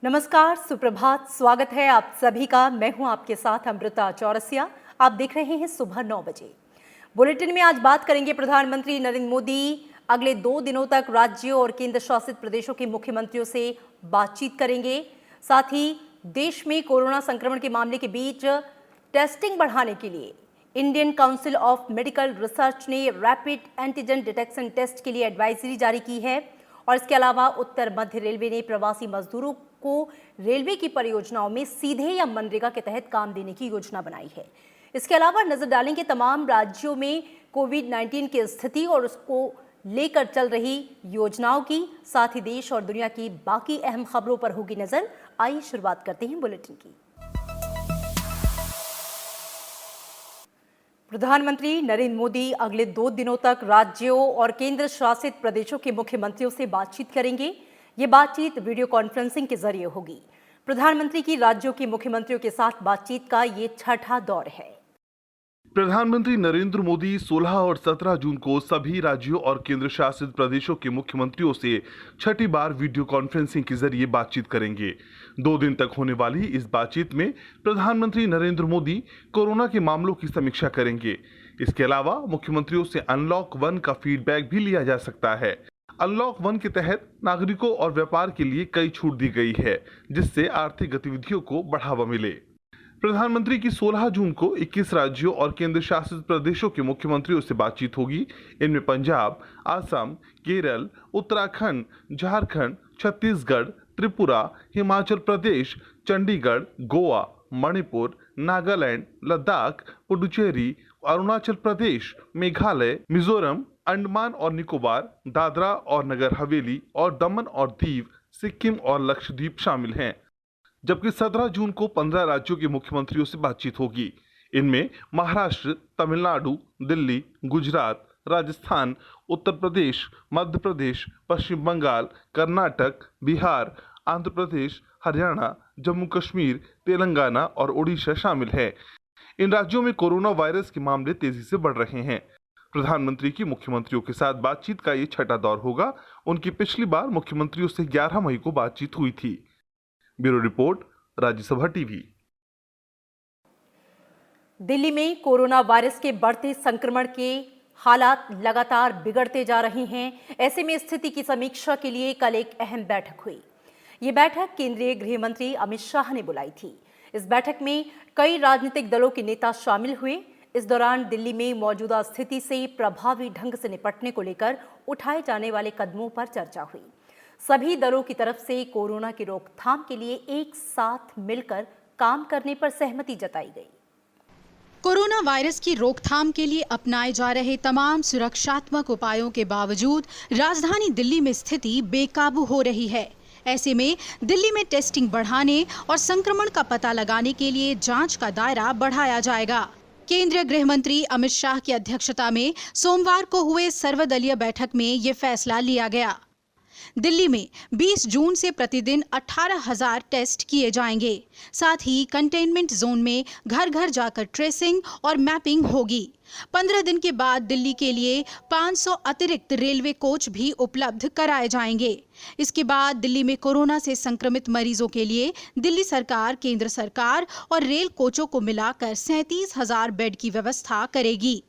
नमस्कार, सुप्रभात। स्वागत है आप सभी का। मैं हूं आपके साथ अमृता चौरसिया। आप देख रहे हैं सुबह 9 बजे। बुलेटिन में आज बात करेंगे प्रधानमंत्री नरेंद्र मोदी अगले 2 दिनों तक राज्यों और केंद्र शासित प्रदेशों के मुख्यमंत्रियों से बातचीत करेंगे। साथ ही देश में कोरोना संक्रमण के मामले के बीच टेस्टिंग बढ़ाने के लिए Indian council of medical research ने रैपिड एंटीजन डिटेक्शन टेस्ट के लिए एडवाइजरी जारी की है। और इसके अलावा उत्तर मध्य रेलवे ने प्रवासी मजदूरों को रेलवे की परियोजनाओं में सीधे या मनरेगा के तहत काम देने की योजना बनाई है। इसके अलावा नजर डालेंगे तमाम राज्यों में कोविड-19 की स्थिति और उसको लेकर चल रही योजनाओं की। साथ ही देश और दुनिया की बाकी अहम खबरों पर होगी नजर। आइए शुरुआत करते हैं बुलेटिन की। प्रधानमंत्री नरेंद्र मोदी अगले 2 दिनों तक राज्यों और केंद्र शासित प्रदेशों के मुख्यमंत्रियों से बातचीत करेंगे। ये बातचीत वीडियो कॉन्फ्रेंसिंग के जरिए होगी। प्रधानमंत्री की राज्यों के मुख्यमंत्रियों के साथ बातचीत का ये छठा दौर है। प्रधानमंत्री नरेंद्र मोदी 16 और 17 जून को सभी राज्यों और केंद्र शासित प्रदेशों के मुख्यमंत्रियों से छठी बार वीडियो कॉन्फ्रेंसिंग के जरिए बातचीत करेंगे। 2 दिन तक होने वाली इस बातचीत में प्रधानमंत्री नरेंद्र मोदी कोरोना के मामलों की समीक्षा करेंगे। इसके अलावा मुख्यमंत्रियों से अनलॉक 1 का फीडबैक भी लिया जा सकता है। अनलॉक 1 के तहत नागरिकों और व्यापार के लिए कई छूट दी गई है, जिससे आर्थिक गतिविधियों को बढ़ावा मिले। प्रधानमंत्री की 16 जून को 21 राज्यों और केंद्र शासित प्रदेशों के मुख्यमंत्रियों से बातचीत होगी। इनमें पंजाब, असम, केरल, उत्तराखंड, झारखंड, छत्तीसगढ़, त्रिपुरा, हिमाचल प्रदेश, चंडीगढ़, गोवा, मणिपुर, नागालैंड, लद्दाख, पुडुचेरी, अरुणाचल प्रदेश, मेघालय, मिजोरम, अंडमान और निकोबार, दादरा और नगर हवेली और दमन और दीव, सिक्किम और लक्षद्वीप शामिल हैं। जबकि 17 जून को 15 राज्यों के मुख्यमंत्रियों से बातचीत होगी। इनमें महाराष्ट्र, तमिलनाडु, दिल्ली, गुजरात, राजस्थान, उत्तर प्रदेश, मध्य प्रदेश, पश्चिम बंगाल, कर्नाटक, बिहार, आंध्र प्रदेश, हरियाणा, जम्मू कश्मीर, तेलंगाना और ओडिशा शामिल है। इन राज्यों में कोरोना वायरस के मामले तेजी से बढ़ रहे हैं। प्रधानमंत्री की मुख्यमंत्रियों के साथ बातचीत का ये छठा दौर होगा। उनकी पिछली बार मुख्यमंत्रियों से 11 मई को बातचीत हुई थी। Bureau report, Rajya Sabha TV. Delhi में कोरोना वायरस के बढ़ते संक्रमण के हालात लगातार बिगड़ते जा रहे हैं। ऐसे में स्थिति की समीक्षा के लिए कल एक अहम बैठक हुई। ये बैठक केंद्रीय गृह मंत्री अमित शाह ने बुलाई थी। इस बैठक में कई राजनीतिक दलों के नेता शामिल हुए। इस दौरान दिल्ली में मौजूदा स्थिति से प्रभावी ढंग से निपटने को लेकर उठाए जाने वाले कदमों पर चर्चा हुई। सभी दलों की तरफ से कोरोना की रोकथाम के लिए एक साथ मिलकर काम करने पर सहमति जताई गई। कोरोना वायरस की रोकथाम के लिए अपनाए जा रहे तमाम सुरक्षात्मक उपायों के बावजूद राजधानी दिल्ली में स्थिति बेकाबू हो रही है। ऐसे में दिल्ली में टेस्टिंग बढ़ाने और संक्रमण का पता लगाने के लिए जांच का दायरा बढ़ाया जाएगा। केंद्रीय गृह मंत्री अमित शाह की अध्यक्षता में सोमवार को हुए सर्वदलीय बैठक में ये फैसला लिया गया। दिल्ली में 20 जून से प्रतिदिन 18,000 टेस्ट किए जाएंगे। साथ ही कंटेनमेंट जोन में घर घर जाकर ट्रेसिंग और मैपिंग होगी। 15 दिन के बाद दिल्ली के लिए 500 अतिरिक्त रेलवे कोच भी उपलब्ध कराए जाएंगे। इसके बाद दिल्ली में कोरोना से संक्रमित मरीजों के लिए दिल्ली सरकार, केंद्र सरकार और रेल कोचों को मिलाकर 37,000 बेड की व्यवस्था करेगी।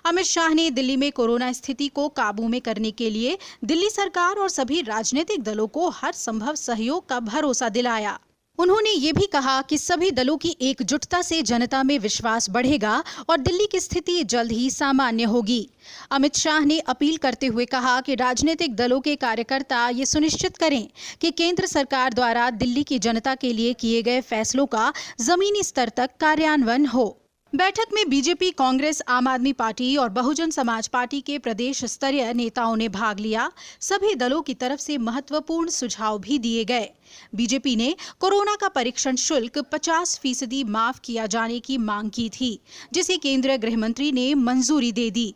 अमित शाह ने दिल्ली में कोरोना स्थिति को काबू में करने के लिए दिल्ली सरकार और सभी राजनीतिक दलों को हर संभव सहयोग का भरोसा दिलाया। उन्होंने ये भी कहा कि सभी दलों की एकजुटता से जनता में विश्वास बढ़ेगा और दिल्ली की स्थिति जल्द ही सामान्य होगी। अमित शाह ने अपील करते हुए कहा कि राजनीतिक दलों के कार्यकर्ता ये सुनिश्चित करें कि केंद्र सरकार द्वारा दिल्ली की जनता के लिए किए गए फैसलों का जमीनी स्तर तक कार्यान्वयन हो। बैठक में बीजेपी, कांग्रेस, आम आदमी पार्टी और बहुजन समाज पार्टी के प्रदेश स्तरीय नेताओं ने भाग लिया। सभी दलों की तरफ से महत्वपूर्ण सुझाव भी दिए गए। बीजेपी ने कोरोना का परीक्षण शुल्क 50% माफ किया जाने की मांग की थी, जिसे केंद्रीय गृह मंत्री ने मंजूरी दे दी।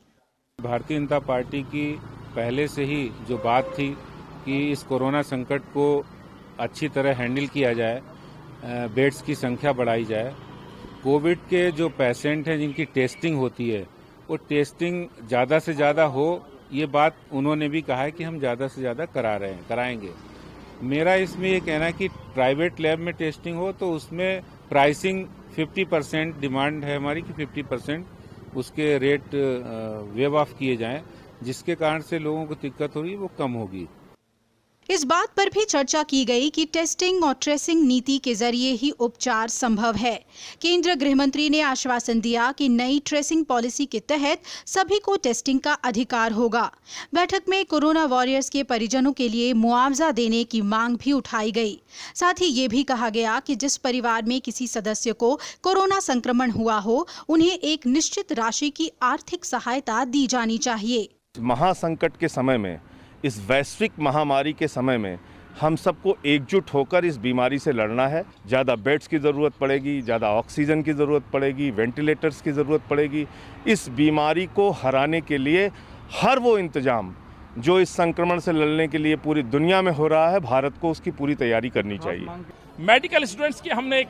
भारतीय जनता पार्टी की पहले से ही जो बात थी कि इस कोरोना संकट को अच्छी तरह हैंडल किया जाए, बेड्स की संख्या बढ़ाई जाए, कोविड के जो पेशेंट हैं जिनकी टेस्टिंग होती है वो टेस्टिंग ज़्यादा से ज़्यादा हो, ये बात उन्होंने भी कहा है कि हम ज़्यादा से ज़्यादा कराएंगे। मेरा इसमें ये कहना है कि प्राइवेट लैब में टेस्टिंग हो तो उसमें प्राइसिंग 50% डिमांड है हमारी कि 50% उसके रेट वेव ऑफ किए जाएं, जिसके कारण से लोगों को दिक्कत हो रही है वो कम होगी। इस बात पर भी चर्चा की गई कि टेस्टिंग और ट्रेसिंग नीति के जरिए ही उपचार संभव है। केंद्रीय गृह मंत्री ने आश्वासन दिया कि नई ट्रेसिंग पॉलिसी के तहत सभी को टेस्टिंग का अधिकार होगा। बैठक में कोरोना वॉरियर्स के परिजनों के लिए मुआवजा देने की मांग भी उठाई गई। साथ ही ये भी कहा गया कि जिस परिवार में किसी सदस्य को कोरोना संक्रमण हुआ हो, उन्हें एक निश्चित राशि की आर्थिक सहायता दी जानी चाहिए। महासंकट के समय में, इस वैश्विक महामारी के समय में हम सबको एकजुट होकर इस बीमारी से लड़ना है। ज़्यादा बेड्स की ज़रूरत पड़ेगी, ज़्यादा ऑक्सीजन की ज़रूरत पड़ेगी, वेंटिलेटर्स की ज़रूरत पड़ेगी। इस बीमारी को हराने के लिए हर वो इंतजाम जो इस संक्रमण से लड़ने के लिए पूरी दुनिया में हो रहा है, भारत को उसकी पूरी तैयारी करनी चाहिए। मेडिकल स्टूडेंट्स की हमने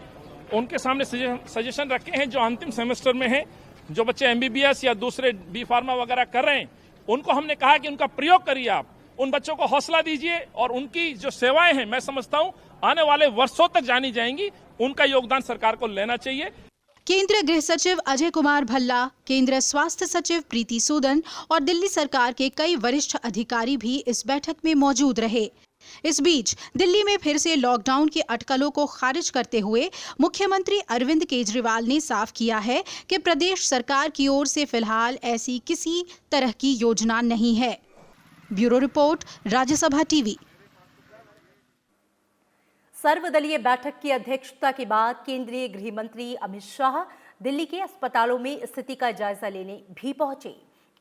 उनके सामने सजेशन रखे हैं जो अंतिम सेमेस्टर में हैं, जो बच्चे MBBS या दूसरे B फार्मा वगैरह कर रहे हैं, उनको हमने कहा कि उनका प्रयोग करिए। आप उन बच्चों को हौसला दीजिए और उनकी जो सेवाएं हैं, मैं समझता हूं आने वाले वर्षों तक जानी जाएंगी। उनका योगदान सरकार को लेना चाहिए। केंद्रीय गृह सचिव अजय कुमार भल्ला, केंद्रीय स्वास्थ्य सचिव प्रीति सूदन और दिल्ली सरकार के कई वरिष्ठ अधिकारी भी इस बैठक में मौजूद रहे। इस बीच दिल्ली में फिर से लॉकडाउन की अटकलों को खारिज करते हुए मुख्यमंत्री अरविंद केजरीवाल ने साफ किया है कि प्रदेश सरकार की ओर से फिलहाल ऐसी किसी तरह की योजना नहीं है। Bureau report, Rajya Sabha TV. सर्वदलीय बैठक की अध्यक्षता के बाद केंद्रीय गृह मंत्री अमित शाह दिल्ली के अस्पतालों में स्थिति का जायजा लेने भी पहुंचे।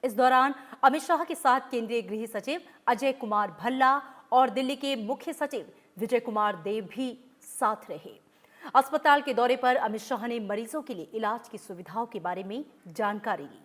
इस दौरान अमित शाह के साथ केंद्रीय गृह सचिव अजय कुमार भल्ला और दिल्ली के मुख्य सचिव विजय कुमार देव भी साथ रहे। अस्पताल के दौरे पर अमित शाह ने मरीजों के लिए इलाज की सुविधाओं के बारे में जानकारी ली।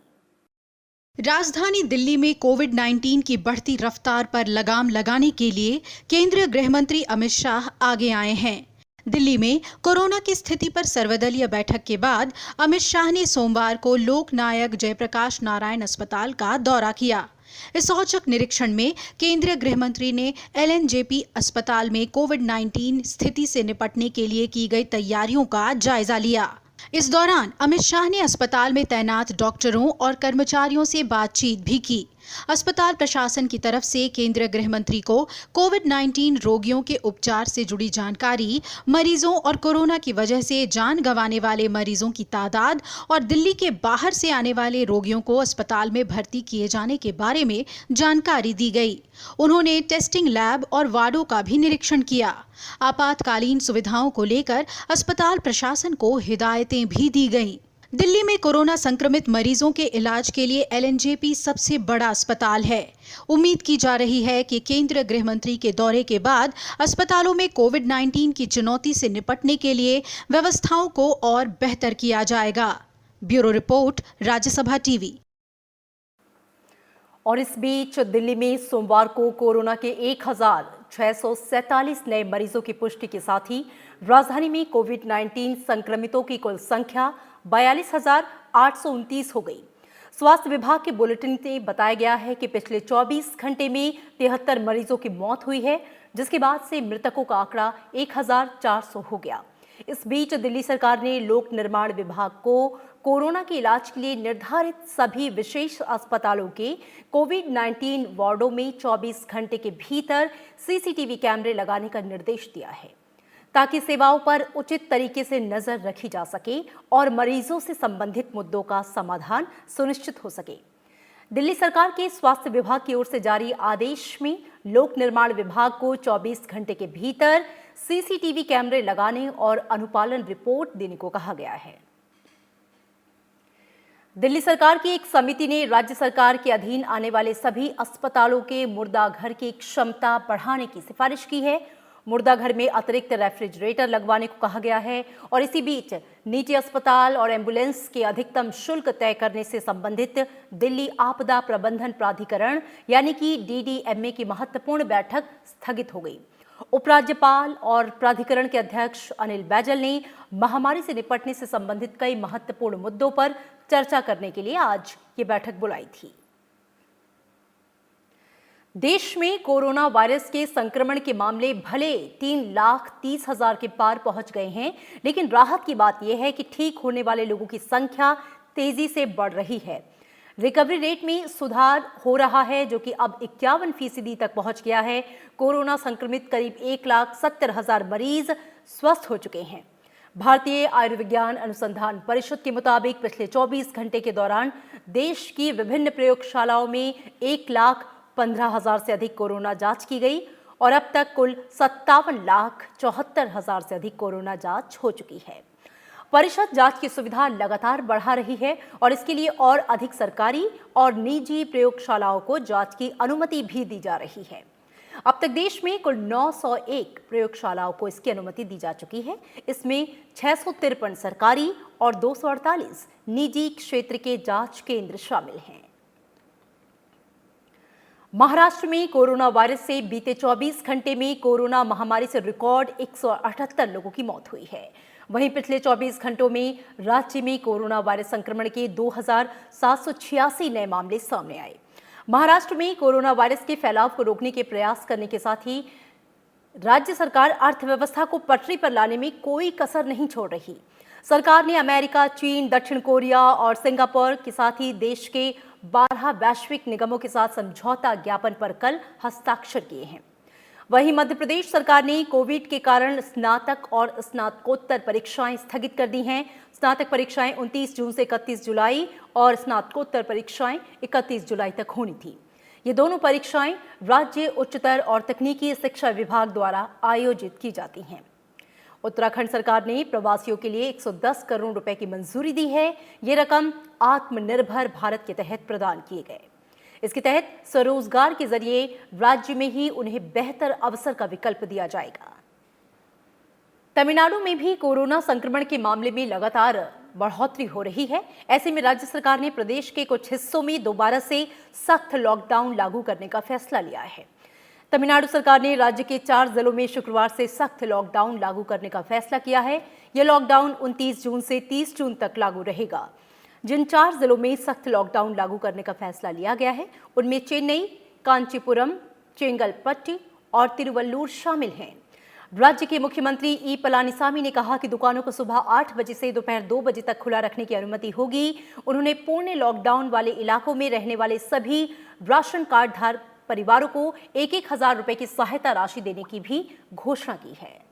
राजधानी दिल्ली में कोविड-19 की बढ़ती रफ्तार पर लगाम लगाने के लिए केंद्रीय गृह मंत्री अमित शाह आगे आए हैं। दिल्ली में कोरोना की स्थिति पर सर्वदलीय बैठक के बाद अमित शाह ने सोमवार को लोकनायक जयप्रकाश नारायण अस्पताल का दौरा किया। इस औचक निरीक्षण में केंद्रीय गृह मंत्री ने LNJP अस्पताल में कोविड-19 स्थिति से निपटने के लिए की गई तैयारियों का जायजा लिया। इस दौरान अमित शाह ने अस्पताल में तैनात डॉक्टरों और कर्मचारियों से बातचीत भी की। अस्पताल प्रशासन की तरफ से केंद्रीय गृह मंत्री को कोविड-19 रोगियों के उपचार से जुड़ी जानकारी, मरीजों और कोरोना की वजह से जान गंवाने वाले मरीजों की तादाद और दिल्ली के बाहर से आने वाले रोगियों को अस्पताल में भर्ती किए जाने के बारे में जानकारी दी गई। उन्होंने टेस्टिंग लैब और वार्डों का भी निरीक्षण किया। आपातकालीन सुविधाओं को लेकर अस्पताल प्रशासन को हिदायतें भी दी गईं। दिल्ली में कोरोना संक्रमित मरीजों के इलाज के लिए LNJP सबसे बड़ा अस्पताल है। उम्मीद की जा रही है कि केंद्रीय गृह मंत्री के दौरे के बाद अस्पतालों में कोविड-19 की चुनौती से निपटने के लिए व्यवस्थाओं को और बेहतर किया जाएगा। Bureau report, Rajya Sabha TV. और इस बीच दिल्ली में सोमवार को कोरोना के 1647 नए मरीजों की पुष्टि के साथ ही राजधानी में कोविड-19 संक्रमितों की कुल संख्या 42,829 हो गई। स्वास्थ्य विभाग के बुलेटिन में बताया गया है कि पिछले 24 घंटे में 73 मरीजों की मौत हुई है, जिसके बाद से मृतकों का आंकड़ा 1,400 हो गया। इस बीच दिल्ली सरकार ने लोक निर्माण विभाग को कोरोना के इलाज के लिए निर्धारित सभी विशेष अस्पतालों के कोविड-19 वार्डों में 24 घंटे के भीतर CCTV कैमरे लगाने का निर्देश दिया है, ताकि सेवाओं पर उचित तरीके से नजर रखी जा सके और मरीजों से संबंधित मुद्दों का समाधान सुनिश्चित हो सके। दिल्ली सरकार के स्वास्थ्य विभाग की ओर से जारी आदेश में लोक निर्माण विभाग को 24 घंटे के भीतर CCTV कैमरे लगाने और अनुपालन रिपोर्ट देने को कहा गया है। दिल्ली सरकार की एक समिति ने राज्य सरकार के अधीन आने वाले सभी अस्पतालों के मुर्दाघर की क्षमता बढ़ाने की सिफारिश की है। मुर्दाघर में अतिरिक्त रेफ्रिजरेटर लगवाने को कहा गया है और इसी बीच निजी अस्पताल और एम्बुलेंस के अधिकतम शुल्क तय करने से संबंधित दिल्ली आपदा प्रबंधन प्राधिकरण यानी कि DDMA की महत्वपूर्ण बैठक स्थगित हो गई। उपराज्यपाल और प्राधिकरण के अध्यक्ष अनिल बैजल ने महामारी से निपटने से संबंधित कई महत्वपूर्ण मुद्दों पर चर्चा करने के लिए आज ये बैठक बुलाई थी। देश में कोरोना वायरस के संक्रमण के मामले भले 3,30,000 के पार पहुंच गए हैं, लेकिन राहत की बात यह है कि ठीक होने वाले लोगों की संख्या तेजी से बढ़ रही है। रिकवरी रेट में सुधार हो रहा है, जो कि अब 51% तक पहुंच गया है। कोरोना संक्रमित करीब 1,70,000 मरीज स्वस्थ हो चुके हैं। भारतीय आयुर्विज्ञान अनुसंधान परिषद के मुताबिक पिछले 24 घंटे के दौरान देश की विभिन्न प्रयोगशालाओं में 1,15,000 से अधिक कोरोना जांच की गई और अब तक कुल 57,74,000 से अधिक कोरोना जांच हो चुकी है। परिषद जांच की सुविधा लगातार बढ़ा रही है और इसके लिए और अधिक सरकारी और निजी प्रयोगशालाओं को जांच की अनुमति भी दी जा रही है। अब तक देश में कुल 901 प्रयोगशालाओं को इसकी अनुमति दी जा चुकी है। इसमें 653 सरकारी और 248 निजी क्षेत्र के जांच केंद्र शामिल हैं। महाराष्ट्र में कोरोना वायरस से बीते 24 घंटे में कोरोना महामारी से रिकॉर्ड 178 लोगों की मौत हुई है। वहीं पिछले 24 घंटों में राज्य में कोरोना वायरस संक्रमण के 2,786 नए मामले सामने आए। महाराष्ट्र में कोरोना वायरस के फैलाव को रोकने के प्रयास करने के साथ ही राज्य सरकार अर्थव्यवस्था को पटरी पर लाने में कोई कसर नहीं छोड़ रही। सरकार ने अमेरिका, चीन, दक्षिण कोरिया और सिंगापुर के साथ ही देश के 12 वैश्विक निगमों के साथ समझौता ज्ञापन पर कल हस्ताक्षर किए हैं। वहीं मध्य प्रदेश सरकार ने कोविड के कारण स्नातक और स्नातकोत्तर परीक्षाएं स्थगित कर दी हैं। स्नातक परीक्षाएं 29 जून से 31 जुलाई और स्नातकोत्तर परीक्षाएं 31 जुलाई तक होनी थी। ये दोनों परीक्षाएं राज्य उच्चतर और तकनीकी शिक्षा विभाग द्वारा आयोजित की जाती हैं। उत्तराखंड सरकार ने प्रवासियों के लिए 110 करोड़ रुपए की मंजूरी दी है। ये रकम आत्मनिर्भर भारत के तहत प्रदान किए गए। इसके तहत स्वरोजगार के जरिए राज्य में ही उन्हें बेहतर अवसर का विकल्प दिया जाएगा। तमिलनाडु में भी कोरोना संक्रमण के मामले में लगातार बढ़ोतरी हो रही है। ऐसे में राज्य सरकार ने प्रदेश के कुछ हिस्सों में दोबारा से सख्त लॉकडाउन लागू करने का फैसला लिया है। तमिलनाडु सरकार ने राज्य के 4 जिलों में शुक्रवार से सख्त लॉकडाउन लागू करने का फैसला किया है। यह लॉकडाउन 29 जून से 30 जून तक लागू रहेगा। जिन 4 जिलों में सख्त लॉकडाउन लागू करने का फैसला लिया गया है, उनमें चेन्नई, कांचीपुरम, चेंगलपट्टी और तिरुवल्लुर शामिल हैं। राज्य के मुख्यमंत्री ई पलानीसामी ने कहा कि दुकानों को सुबह 8 बजे से दोपहर 2 बजे तक खुला रखने की अनुमति होगी। उन्होंने पूर्ण लॉकडाउन वाले इलाकों में रहने वाले सभी राशन कार्ड धारक परिवारों को 1,000 रुपए की सहायता राशि देने की भी घोषणा की है।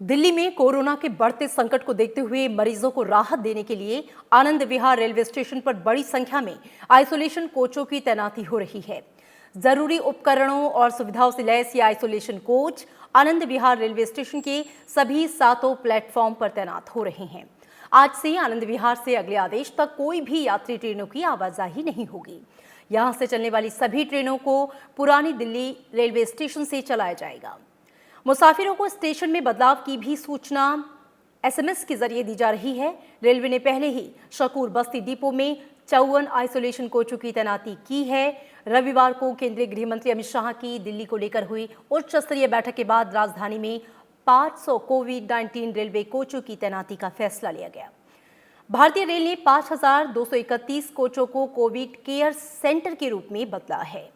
दिल्ली में कोरोना के बढ़ते संकट को देखते हुए मरीजों को राहत देने के लिए आनंद विहार रेलवे स्टेशन पर बड़ी संख्या में आइसोलेशन कोचों की तैनाती हो रही है। जरूरी उपकरणों और सुविधाओं से लैस ये isolation coach Anand Vihar railway station के सभी 7 प्लेटफॉर्म पर तैनात हो रहे हैं। आज से आनंद विहार से अगले आदेश तक कोई भी यात्री ट्रेनों की आवाजाही नहीं होगी। यहां से चलने वाली सभी ट्रेनों को पुरानी दिल्ली रेलवे स्टेशन से चलाया जाएगा। मुसाफिरों को स्टेशन में बदलाव की भी सूचना SMS के जरिए दी जा रही है। रेलवे ने पहले ही शकूर बस्ती डिपो में 54 आइसोलेशन कोचों की तैनाती की है। रविवार को केंद्रीय गृह मंत्री अमित शाह की दिल्ली को लेकर हुई उच्च स्तरीय बैठक के बाद राजधानी में 500 कोविड-19 रेलवे कोचों की तैनाती का फैसला लिया गया। भारतीय रेल ने 5,231 कोचों को कोविड केयर सेंटर के रूप में बदला है।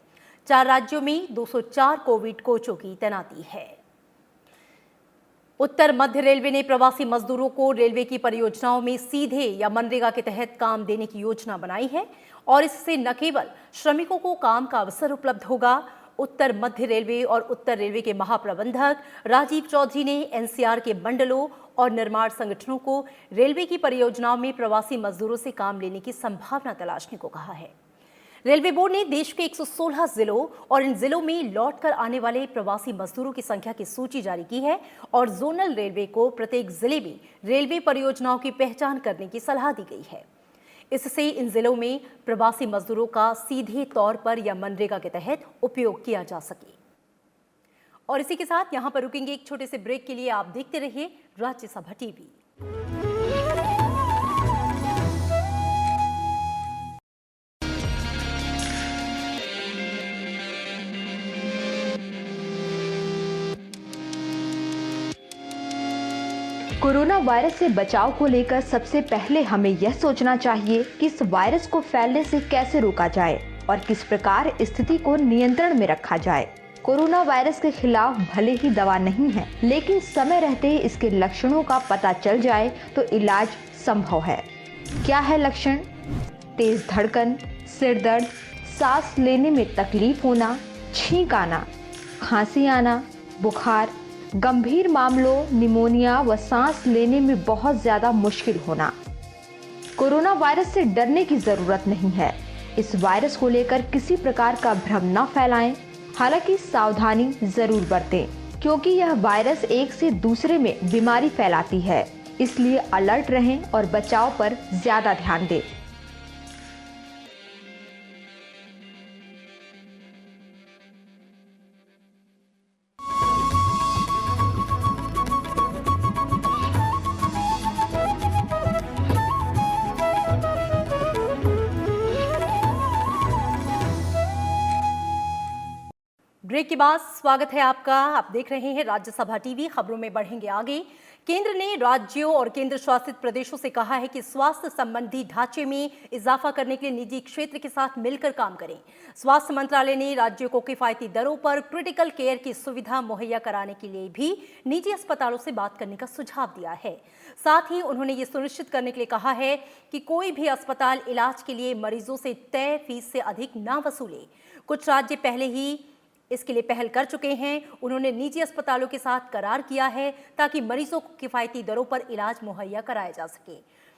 4 राज्यों में 204 कोविड कोचों की तैनाती है। उत्तर मध्य रेलवे ने प्रवासी मजदूरों को रेलवे की परियोजनाओं में सीधे या मनरेगा के तहत काम देने की योजना बनाई है और इससे न केवल श्रमिकों को काम का अवसर उपलब्ध होगा। उत्तर मध्य रेलवे और उत्तर रेलवे के महाप्रबंधक राजीव चौधरी ने NCR के मंडलों और निर्माण संगठनों को रेलवे की परियोजनाओं में प्रवासी मजदूरों से काम लेने की संभावना तलाशने को कहा है। रेलवे बोर्ड ने देश के 116 जिलों और इन जिलों में लौटकर आने वाले प्रवासी मजदूरों की संख्या की सूची जारी की है और जोनल रेलवे को प्रत्येक जिले में रेलवे परियोजनाओं की पहचान करने की सलाह दी गई है। इससे इन जिलों में प्रवासी मजदूरों का सीधे तौर पर या मनरेगा के तहत उपयोग किया जा सके। और इसी के साथ यहां पर रुकेंगे एक छोटे से ब्रेक के लिए। आप देखते रहिए राज्यसभा टीवी। कोरोना वायरस से बचाव को लेकर सबसे पहले हमें यह सोचना चाहिए कि इस वायरस को फैलने से कैसे रोका जाए। और किस प्रकार स्थिति को नियंत्रण में रखा जाए। कोरोना वायरस के खिलाफ भले ही दवा नहीं है, लेकिन समय रहते ही इसके लक्षणों का पता चल जाए तो इलाज संभव है। क्या है लक्षण? तेज धड़कन, सिर दर्द, सांस लेने में तकलीफ होना, छींक आना, खांसी आना, बुखार, गंभीर मामलों निमोनिया व सांस लेने में बहुत ज्यादा मुश्किल होना। कोरोना वायरस से डरने की जरूरत नहीं है। इस वायरस को लेकर किसी प्रकार का भ्रम न फैलाएं। हालांकि सावधानी जरूर बरतें, क्योंकि यह वायरस एक से दूसरे में बीमारी फैलाती है। इसलिए अलर्ट रहें और बचाव पर ज्यादा ध्यान दें। ब्रेक के बाद स्वागत है आपका। आप देख रहे हैं राज्यसभा टीवी। खबरों में बढ़ेंगे आगे। केंद्र ने राज्यों और केंद्र शासित प्रदेशों से कहा है कि स्वास्थ्य संबंधी ढांचे में इजाफा करने के लिए निजी क्षेत्र के साथ मिलकर काम करें। स्वास्थ्य मंत्रालय ने राज्यों को किफायती दरों पर क्रिटिकल केयर की सुविधा मुहैया कराने के लिए भी निजी अस्पतालों से बात करने का सुझाव दिया है। साथ ही उन्होंने ये सुनिश्चित करने के लिए कहा है कि कोई भी अस्पताल इलाज के लिए मरीजों से तय फीस से अधिक ना वसूले। कुछ राज्य पहले ही इसके लिए पहल कर चुके हैं। उन्होंने निजी अस्पतालों के साथ करार किया है ताकि मरीजों को किफायती दरों पर इलाज मुहैया कराया जा सके।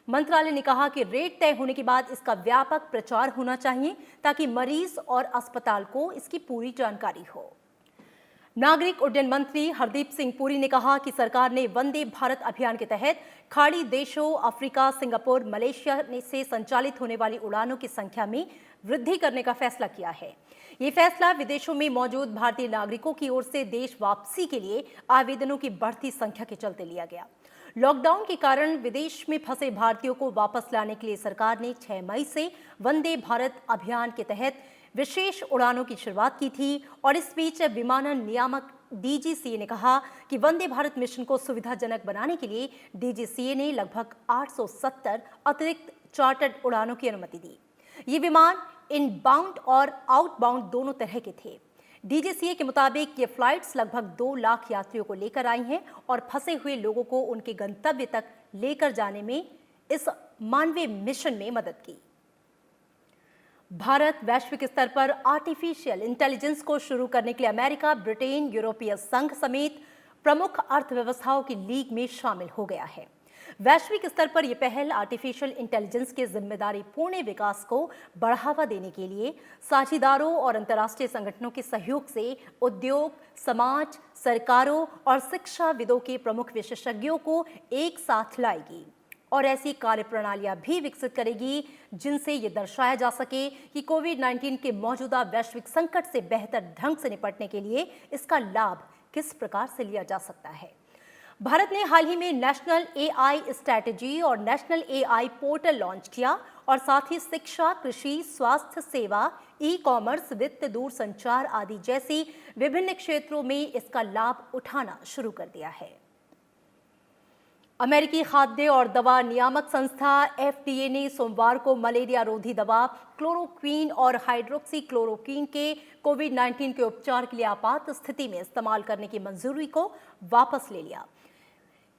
मंत्रालय ने कहा कि रेट तय होने के बाद इसका व्यापक प्रचार होना चाहिए ताकि मरीज और अस्पताल को इसकी पूरी जानकारी हो। नागरिक उड्डयन मंत्री हरदीप सिंह पुरी ने कहा कि सरकार ने वंदे भारत अभियान के तहत खाड़ी देशों अफ्रीका, सिंगापुर, मलेशिया से संचालित होने वाली उड़ानों की संख्या में वृद्धि करने का फैसला किया है। ये फैसला विदेशों में मौजूद भारतीय नागरिकों की ओर से देश वापसी के लिए आवेदनों की बढ़ती संख्या के चलते लिया गया। लॉकडाउन के कारण विदेश में फंसे भारतीयों को वापस लाने के लिए सरकार ने 6 मई से वंदे भारत अभियान के तहत विशेष उड़ानों की शुरुआत की थी। और इस बीच विमानन नियामक DGCA ने कहा कि वंदे भारत मिशन को सुविधाजनक बनाने के लिए DGCA ने लगभग 870 अतिरिक्त चार्टर्ड उड़ानों की अनुमति दी। ये विमान इनबाउंड और आउटबाउंड दोनों तरह के थे। DGCA के मुताबिक ये फ्लाइट्स लगभग 2 लाख यात्रियों को लेकर आई हैं और फंसे हुए लोगों को उनके गंतव्य तक लेकर जाने में इस मानवीय मिशन में मदद की। भारत वैश्विक स्तर पर आर्टिफिशियल इंटेलिजेंस को शुरू करने के लिए अमेरिका, ब्रिटेन, यूरोपीय संघ समेत प्रमुख अर्थव्यवस्थाओं की लीग में शामिल हो गया है। वैश्विक स्तर पर यह पहल आर्टिफिशियल इंटेलिजेंस के जिम्मेदारी पूर्ण विकास को बढ़ावा देने के लिए साझेदारों और अंतर्राष्ट्रीय संगठनों के सहयोग से उद्योग, समाज, सरकारों और शिक्षाविदों के प्रमुख विशेषज्ञों को एक साथ लाएगी और ऐसी कार्यप्रणालियां भी विकसित करेगी जिनसे ये दर्शाया जा सके कि कोविड-19 के मौजूदा वैश्विक संकट से बेहतर ढंग से निपटने के लिए इसका लाभ किस प्रकार से लिया जा सकता है। भारत ने हाल ही में नेशनल AI स्ट्रैटेजी और नेशनल AI पोर्टल लॉन्च किया और साथ ही शिक्षा, कृषि, स्वास्थ्य सेवा, ई-कॉमर्स, वित्त, दूरसंचार आदि जैसी विभिन्न क्षेत्रों में इसका लाभ उठाना शुरू कर दिया है। अमेरिकी खाद्य और दवा नियामक संस्था FDA ने सोमवार को मलेरिया रोधी दवा क्लोरोक्वीन और हाइड्रोक्सी क्लोरोक्वीन के कोविड-19 के उपचार के लिए आपात स्थिति में इस्तेमाल करने की मंजूरी को वापस ले लिया।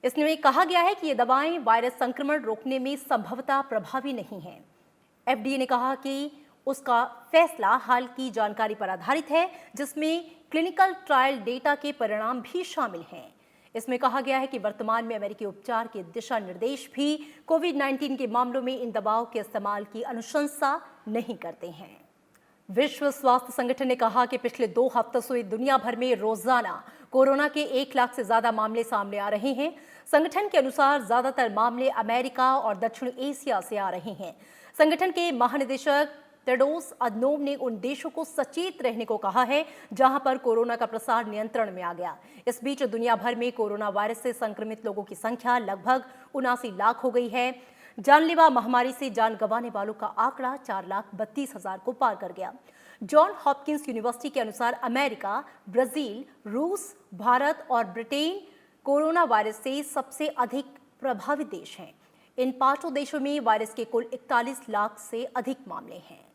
इसमें कहा गया है कि ये दवाएं वायरस संक्रमण रोकने में संभवतः प्रभावी नहीं हैं। FDA ने कहा कि उसका फैसला हाल की जानकारी पर आधारित है, जिसमें क्लिनिकल ट्रायल डेटा के परिणाम भी शामिल हैं। इसमें कहा गया है कि वर्तमान में अमेरिकी उपचार के दिशा निर्देश भी कोविड-19 के मामलों में इन दवाओं के इस्तेमाल की अनुशंसा नहीं करते हैं। विश्व स्वास्थ्य संगठन ने कहा कि पिछले 2 हफ्तों से दुनिया भर में रोजाना कोरोना के 1 लाख से ज्यादा मामले सामने आ रहे हैं। संगठन के अनुसार ज्यादातर मामले अमेरिका और दक्षिण एशिया से आ रहे हैं। संगठन के महानिदेशक टेड्रोस अधनोम ने उन देशों को सचेत रहने को कहा है जहां पर कोरोना का प्रसार नियंत्रण में आ गया। इस बीच दुनिया भर में कोरोना वायरस से संक्रमित लोगों की संख्या लगभग 79 लाख हो गई है। जानलेवा महामारी से जान गंवाने वालों का आंकड़ा 4,32,000 को पार कर गया। जॉन हॉपकिंस यूनिवर्सिटी के अनुसार अमेरिका, ब्राजील, रूस, भारत और ब्रिटेन कोरोना वायरस से सबसे अधिक प्रभावित देश हैं। इन 5 देशों में वायरस के कुल 41 लाख से अधिक मामले हैं।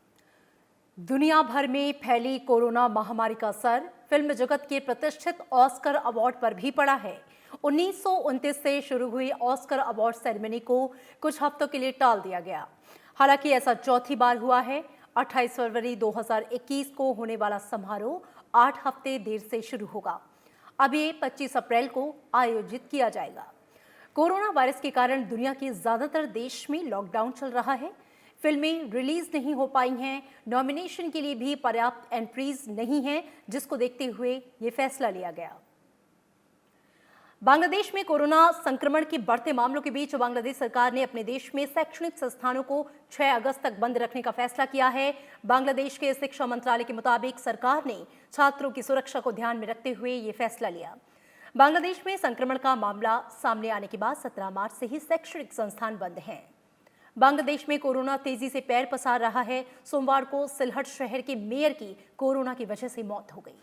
दुनिया भर में फैली कोरोना महामारी का असर फिल्म जगत के प्रतिष्ठित ऑस्कर अवार्ड पर भी पड़ा है। 1929 से शुरू हुई ऑस्कर अवार्ड सेरेमनी को कुछ हफ्तों के लिए टाल दिया गया। हालांकि ऐसा चौथी बार हुआ है। 28 फरवरी 2021 को होने वाला समारोह 8 हफ्ते देर से शुरू होगा। अब ये 25 अप्रैल को आयोजित किया जाएगा। कोरोना वायरस के कारण दुनिया के ज्यादातर देश में लॉकडाउन चल रहा है। फिल्में रिलीज नहीं हो पाई हैं। नॉमिनेशन के लिए भी पर्याप्त एंट्रीज नहीं हैं, जिसको देखते हुए ये फैसला लिया गया। बांग्लादेश में कोरोना संक्रमण के बढ़ते मामलों के बीच बांग्लादेश सरकार ने अपने देश में शैक्षणिक संस्थानों को 6 अगस्त तक बंद रखने का फैसला किया है। बांग्लादेश के शिक्षा मंत्रालय के मुताबिक सरकार ने छात्रों की सुरक्षा को ध्यान में रखते हुए ये फैसला लिया। बांग्लादेश में संक्रमण का मामला सामने आने के बाद 17 मार्च से ही शैक्षणिक संस्थान बंद हैं। बांग्लादेश में कोरोना तेजी से पैर पसार रहा है। सोमवार को सिलहट शहर के मेयर की कोरोना की वजह से मौत हो गई।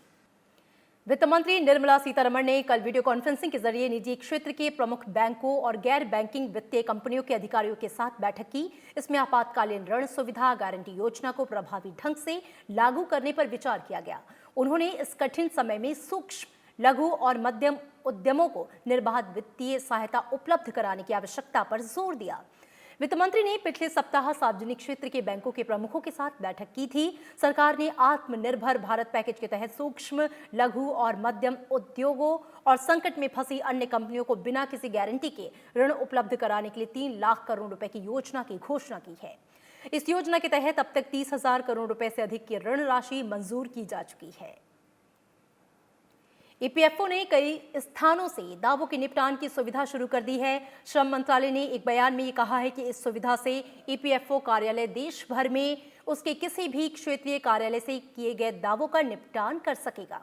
वित्त मंत्री निर्मला सीतारमण ने कल वीडियो कॉन्फ्रेंसिंग के जरिए निजी क्षेत्र के प्रमुख बैंकों और गैर बैंकिंग वित्तीय कंपनियों के अधिकारियों के साथ बैठक की। इसमें आपातकालीन ऋण सुविधा गारंटी योजना को प्रभावी ढंग से लागू करने पर विचार किया गया। उन्होंने इस कठिन समय में सूक्ष्म, लघु और मध्यम उद्यमों को निर्बाध वित्तीय सहायता उपलब्ध कराने की आवश्यकता पर जोर दिया। वित्त मंत्री ने पिछले सप्ताह सार्वजनिक क्षेत्र के बैंकों के प्रमुखों के साथ बैठक की थी। सरकार ने आत्मनिर्भर भारत पैकेज के तहत सूक्ष्म, लघु और मध्यम उद्योगों और संकट में फंसी अन्य कंपनियों को बिना किसी गारंटी के ऋण उपलब्ध कराने के लिए 3 लाख करोड़ रुपए की योजना की घोषणा की है। इस योजना के तहत अब तक 30,000 करोड़ रुपए से अधिक की ऋण राशि मंजूर की जा चुकी है। ईपीएफओ ने कई स्थानों से दावों के निपटान की सुविधा शुरू कर दी है। श्रम मंत्रालय ने एक बयान में ये कहा है कि इस सुविधा से ईपीएफओ कार्यालय देश भर में उसके किसी भी क्षेत्रीय कार्यालय से किए गए दावों का निपटान कर सकेगा।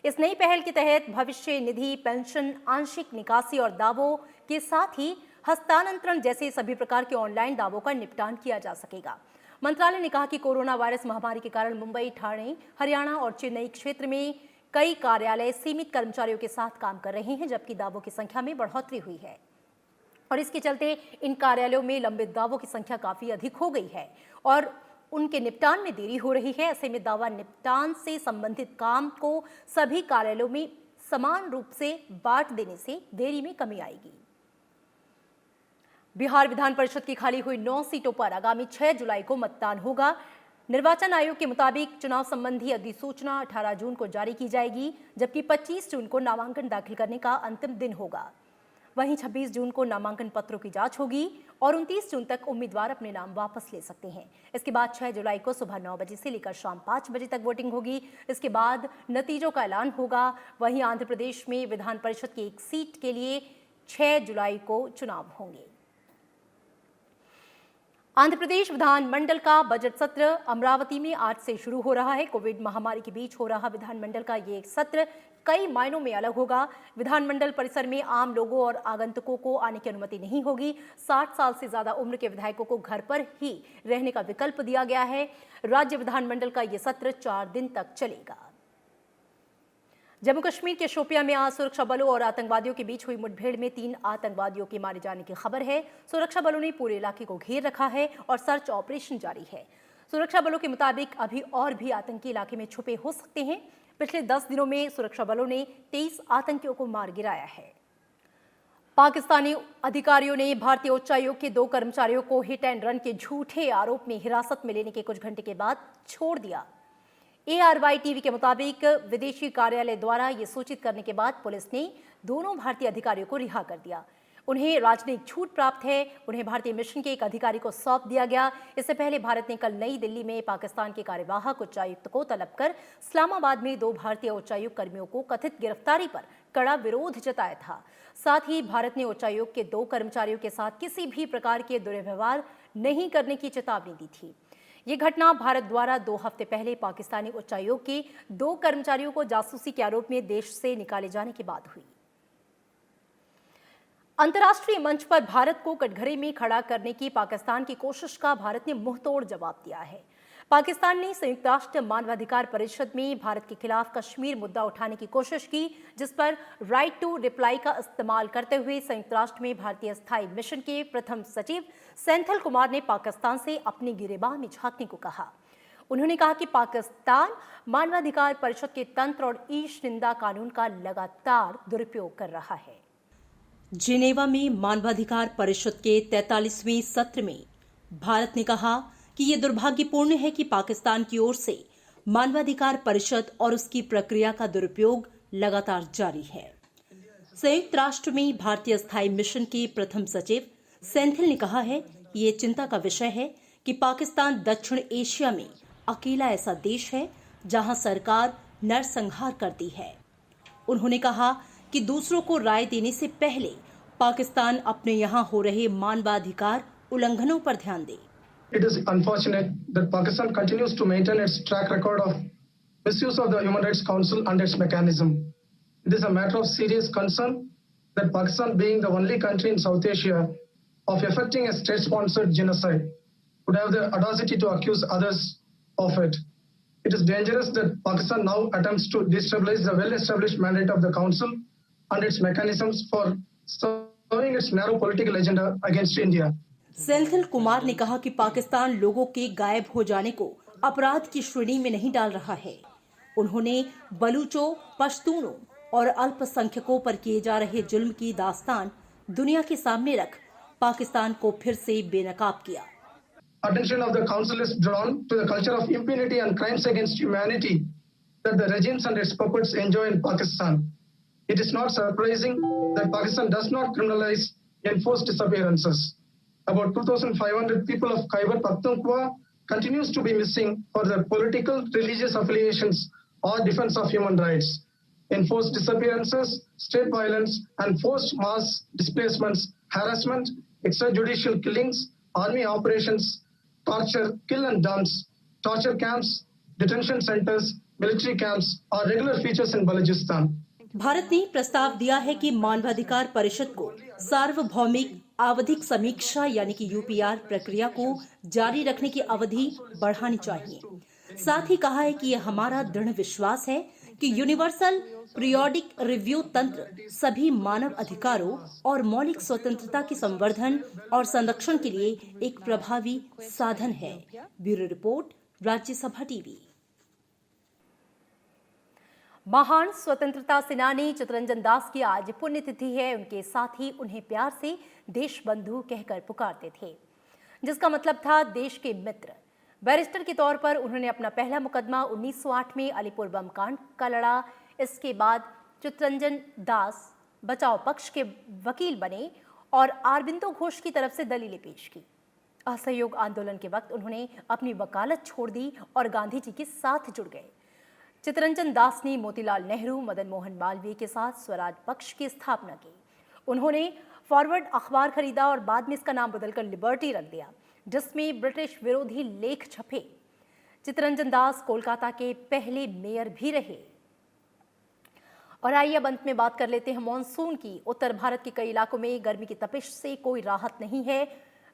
इस नई पहल के तहत भविष्य निधि, पेंशन, आंशिक निकासी और दावों के साथ ही हस्तांतरण जैसे सभी प्रकार के ऑनलाइन दावों का निपटान किया जा सकेगा। मंत्रालय ने कहा कि कोरोना वायरस महामारी के कारण मुंबई, ठाणे, हरियाणा और चेन्नई क्षेत्र में कई कार्यालय सीमित कर्मचारियों के साथ काम कर रहे हैं, जबकि दावों की संख्या में बढ़ोतरी हुई है और इसके चलते इन कार्यालयों में लंबित दावों की संख्या काफी अधिक हो गई है और उनके निपटान में देरी हो रही है। ऐसे में दावा निपटान से संबंधित काम को सभी कार्यालयों में समान रूप से बांट देने से देरी में कमी आएगी। बिहार विधान परिषद की खाली हुई 9 सीटों पर आगामी 6 जुलाई को मतदान होगा। निर्वाचन आयोग के मुताबिक चुनाव संबंधी अधिसूचना 18 जून को जारी की जाएगी, जबकि 25 जून को नामांकन दाखिल करने का अंतिम दिन होगा। वहीं 26 जून को नामांकन पत्रों की जांच होगी और 29 जून तक उम्मीदवार अपने नाम वापस ले सकते हैं। इसके बाद 6 जुलाई को सुबह 9 बजे से लेकर शाम 5 बजे तक वोटिंग होगी। इसके बाद नतीजों का ऐलान होगा। वहीं आंध्र प्रदेश में विधान परिषद की एक सीट के लिए 6 जुलाई को चुनाव होंगे। आंध्र प्रदेश विधानमंडल का बजट सत्र अमरावती में आज से शुरू हो रहा है। कोविड महामारी के बीच हो रहा विधानमंडल का ये सत्र कई मायनों में अलग होगा। विधानमंडल परिसर में आम लोगों और आगंतुकों को आने की अनुमति नहीं होगी। 60 साल से ज्यादा उम्र के विधायकों को घर पर ही रहने का विकल्प दिया गया है। राज्य विधानमंडल का ये सत्र 4 दिन तक चलेगा। जम्मू कश्मीर के शोपियां में आज सुरक्षा बलों और आतंकवादियों के बीच हुई मुठभेड़ में 3 आतंकवादियों के मारे जाने की खबर है। सुरक्षा बलों ने पूरे इलाके को घेर रखा है और सर्च ऑपरेशन जारी है। सुरक्षा बलों के मुताबिक अभी और भी आतंकी इलाके में छुपे हो सकते हैं। पिछले 10 दिनों में सुरक्षा बलों ने 23 आतंकियों को मार गिराया है। पाकिस्तानी अधिकारियों ने भारतीय उच्चायोग के 2 कर्मचारियों को हिट एंड रन के झूठे आरोप में हिरासत में लेने के कुछ घंटे के बाद छोड़ दिया। ARY टीवी के मुताबिक विदेशी कार्यालय द्वारा ये सूचित करने के बाद पुलिस ने दोनों भारतीय अधिकारियों को रिहा कर दिया। उन्हें राजनयिक छूट प्राप्त है। उन्हें भारतीय मिशन के एक अधिकारी को सौंप दिया गया। इससे पहले भारत ने कल नई दिल्ली में पाकिस्तान के कार्यवाहक उच्चायुक्त को तलब कर इस्लामाबाद में 2 भारतीय उच्चायुक्त कर्मियों को कथित गिरफ्तारी पर कड़ा विरोध जताया था। साथ ही भारत ने उच्चायोग के 2 कर्मचारियों के साथ किसी भी प्रकार के दुर्व्यवहार नहीं करने की चेतावनी दी थी। ये घटना भारत द्वारा 2 हफ्ते पहले पाकिस्तानी उच्चायोग के 2 कर्मचारियों को जासूसी के आरोप में देश से निकाले जाने के बाद हुई। अंतर्राष्ट्रीय मंच पर भारत को कटघरे में खड़ा करने की पाकिस्तान की कोशिश का भारत ने मुंहतोड़ जवाब दिया है। पाकिस्तान ने संयुक्त राष्ट्र मानवाधिकार परिषद में भारत के खिलाफ कश्मीर मुद्दा उठाने की कोशिश की, जिस पर राइट टू रिप्लाई का इस्तेमाल करते हुए संयुक्त राष्ट्र में भारतीय स्थायी मिशन के प्रथम सचिव सेंथिल कुमार ने पाकिस्तान से अपनी गिरेबान में झांकने को कहा। उन्होंने कहा कि पाकिस्तान मानवाधिकार परिषद के तंत्र और ईश निंदा कानून का लगातार दुरुपयोग कर रहा है। जिनेवा में मानवाधिकार परिषद के 43वें सत्र में भारत ने कहा कि यह दुर्भाग्यपूर्ण है कि पाकिस्तान की ओर से मानवाधिकार परिषद और उसकी प्रक्रिया का दुरुपयोग लगातार जारी है। संयुक्त राष्ट्र में भारतीय स्थायी मिशन के प्रथम सचिव सेंथिल ने कहा है कि ये चिंता का विषय है कि पाकिस्तान दक्षिण एशिया में अकेला ऐसा देश है जहां सरकार नरसंहार करती है। उन्होंने कहा कि दूसरों को राय देने से पहले पाकिस्तान अपने यहां हो रहे मानवाधिकार उल्लंघनों पर ध्यान दे। It is unfortunate that Pakistan continues to maintain its track record of misuse of the Human Rights Council and its mechanism. It is a matter of serious concern that Pakistan, being the only country in South Asia of effecting a state-sponsored genocide, would have the audacity to accuse others of it. It is dangerous that Pakistan now attempts to destabilize the well-established mandate of the Council and its mechanisms for serving its narrow political agenda against India. Senthil Kumar ने कहा कि पाकिस्तान लोगों के गायब हो जाने को अपराध की श्रेणी में नहीं डाल रहा है। उन्होंने बलूचों, पश्तूनों और अल्पसंख्यकों पर किए जा रहे जुल्म की दास्तान दुनिया के सामने रख पाकिस्तान को फिर से बेनकाब किया। Attention of the Council is drawn to the culture of impunity and crimes against humanity that the regimes and its puppets enjoy in Pakistan. It is not surprising that Pakistan does not criminalize enforced disappearances. About 2,500 people of Khyber Pakhtunkhwa continues to be missing for their political, religious affiliations or defense of human rights. Enforced disappearances, state violence, and forced mass displacements, harassment, extrajudicial killings, army operations, torture, kill and dumps, torture camps, detention centers, military camps are regular features in Balochistan. Bharat ने प्रस्ताव दिया है कि मानवाधिकार परिषद को सार्वभौमिक आवधिक समीक्षा यानी कि यूपीआर प्रक्रिया को जारी रखने की अवधि बढ़ानी चाहिए। साथ ही कहा है कि यह हमारा दृढ़ विश्वास है कि यूनिवर्सल पीरियोडिक रिव्यू तंत्र सभी मानव अधिकारों और मौलिक स्वतंत्रता के संवर्धन और संरक्षण के लिए एक प्रभावी साधन है। Bureau report, Rajya Sabha TV. महान स्वतंत्रता सेनानी चित्तरंजन दास की आज पुण्यतिथि है। उनके साथ ही उन्हें प्यार से देश बंधु कहकर पुकारते थे, जिसका मतलब था देश के मित्र। बैरिस्टर के तौर पर उन्होंने अपना पहला मुकदमा 1908 में अलीपुर बम कांड का लड़ा। इसके बाद चित्तरंजन दास बचाव पक्ष के वकील बने और अरबिंदो घोष की तरफ से दलीलें पेश की। असहयोग आंदोलन के वक्त उन्होंने अपनी वकालत छोड़ दी और गांधी जी के साथ जुड़ गए। चित्तरंजन दास ने मोतीलाल नेहरू, मदन मोहन मालवीय के साथ स्वराज पक्ष की स्थापना की। उन्होंने फॉरवर्ड अखबार खरीदा और बाद में इसका नाम बदलकर लिबर्टी रख दिया, जिसमें ब्रिटिश विरोधी लेख छपे। चित्तरंजन दास कोलकाता के पहले मेयर भी रहे। और आइए अब अंत में बात कर लेते हैं मॉनसून की। उत्तर भारत के कई इलाकों में गर्मी की तपिश से कोई राहत नहीं है।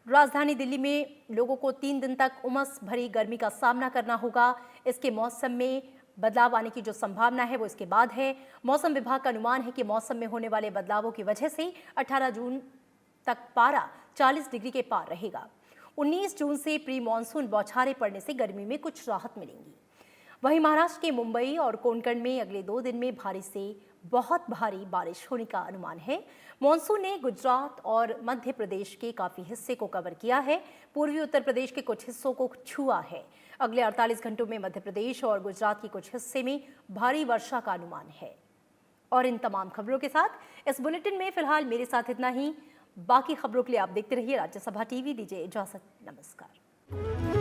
राजधानी दिल्ली में लोगों को 3 दिन तक उमस भरी गर्मी का सामना करना होगा। इसके मौसम में बदलाव आने की जो संभावना है वो इसके बाद है। मौसम विभाग का अनुमान है कि मौसम में होने वाले बदलावों की वजह से 18 जून तक पारा 40 डिग्री के पार रहेगा। 19 जून से प्री मानसून बौछारें पड़ने से गर्मी में कुछ राहत मिलेंगी। वहीं महाराष्ट्र के मुंबई और कोंकण में अगले 2 दिन में भारी से बहुत भारी बारिश होने का अनुमान है। मॉनसून ने गुजरात और मध्य प्रदेश के काफी हिस्से को कवर किया है। पूर्वी उत्तर प्रदेश के कुछ हिस्सों को छुआ है। अगले 48 घंटों में मध्य प्रदेश और गुजरात के कुछ हिस्से में भारी वर्षा का अनुमान है। और इन तमाम खबरों के साथ इस बुलेटिन में फिलहाल मेरे साथ इतना ही। बाकी खबरों के लिए आप देखते रहिए राज्यसभा टीवी। दीजिए इजाजत, नमस्कार।